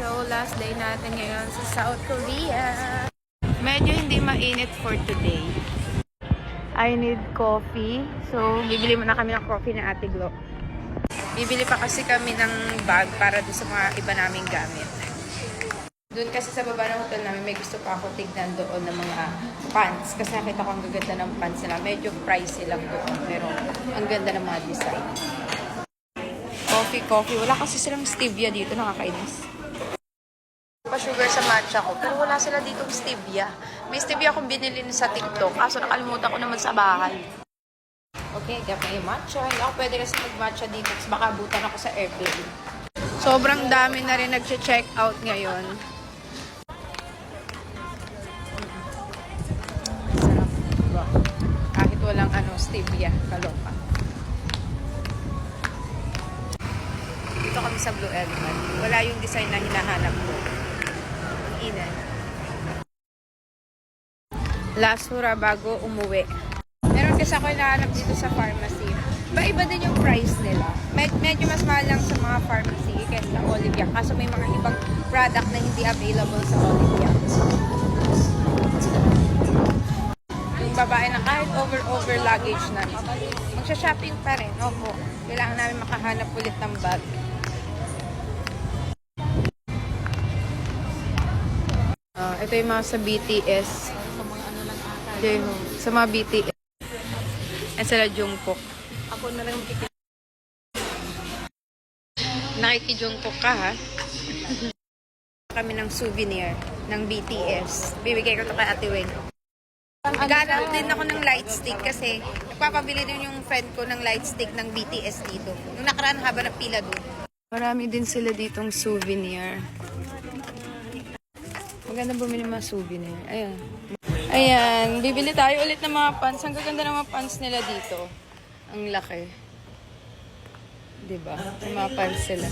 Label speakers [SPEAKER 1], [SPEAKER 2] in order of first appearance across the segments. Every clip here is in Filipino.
[SPEAKER 1] So, last day natin ngayon sa South Korea. Medyo hindi mainit for today. I need coffee. So, bibili muna kami ng coffee na Ate Glo. Bibili pa kasi kami ng bag para doon sa mga iba naming gamit. Doon kasi sa baba ng hotel namin, may gusto pa ako tignan doon ng mga pants. Kasi nakita ko ang gaganda ng pants nila. Medyo pricey lang doon. Pero ang ganda ng mga design. Coffee. Wala kasi silang stevia dito. Nakakainis. Pa-sugar sa matcha ko. Pero wala sila ditong stevia. May stevia akong binili sa TikTok. Kaso nakalimutan ko naman sa bahay. Okay, gabi yung matcha. Hindi ako pwede kasi mag-matcha dito. Kasi baka abutan ako sa airplane. Sobrang dami na rin nag-check out ngayon. Kahit walang stevia, kaloka. Dito kami sa Blue Elephant. Wala yung design na hinahanap ko. Ang ina. Last hura bago umuwi. Meron kasi ako hinahanap dito sa pharmacy. Iba din yung price nila. Medyo mas mahal lang sa mga pharmacy kaysa sa Olivia. Kaso may mga ibang product na hindi available sa Olivia. Babae na kahit over luggage na. Magsha-shopping pa rin. Opo. Kailangan namin makahanap ulit ng bag. Ito yung mga sa BTS. Sa mga BTS. At sila Jungkook.
[SPEAKER 2] Ako na lang
[SPEAKER 1] Nakiki-Jungkook ka ha? Kami ng souvenir ng BTS. Bibigay ko to kay Ate Weng. Nag-aaral din ako ng light stick kasi nagpapabili din yung friend ko ng light stick ng BTS dito. Nung nakaraan haba ng pila doon. Marami din sila ditong souvenir. Maganda bumili mga souvenir. Ayan. Bibili tayo ulit ng mga pants. Ang gaganda ng mga pants nila dito. Ang laki. Diba? Yung mga pants sila.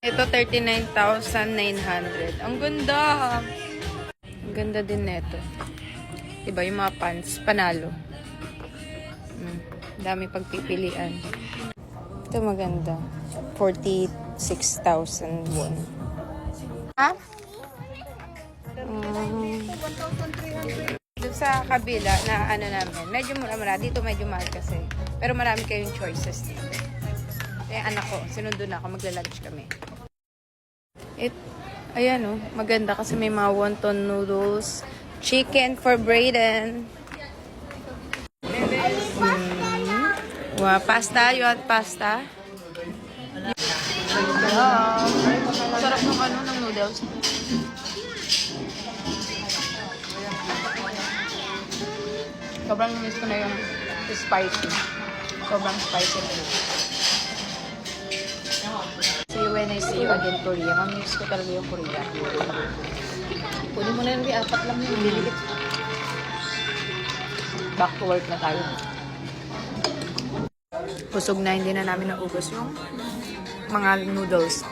[SPEAKER 1] Ito 39,900. Ang ganda. Ang ganda din neto. Diba yung mga pants, panalo. Dami pagpipilian. Ito maganda. 46,000 won. Ha? Doon sa kabila na namin, medyo mura. Dito medyo mahal kasi. Pero marami kayong choices dito. Kaya anak ko, sinundo na ako, magla-lunch kami. Ayan maganda kasi may mga wonton noodles. Chicken for Brayden. Wow, pasta. You want pasta? Sarap ng noodles. Sobrang miss ko na yung spicy. Sobrang spicy na yun. See you when I see you again, Korea. Mamiss ko talaga yung Korea.
[SPEAKER 2] Kunin mo na yung 4 lang yung liliit.
[SPEAKER 1] Back to work na tayo. Busog na, hindi na namin naubos yung mga noodles.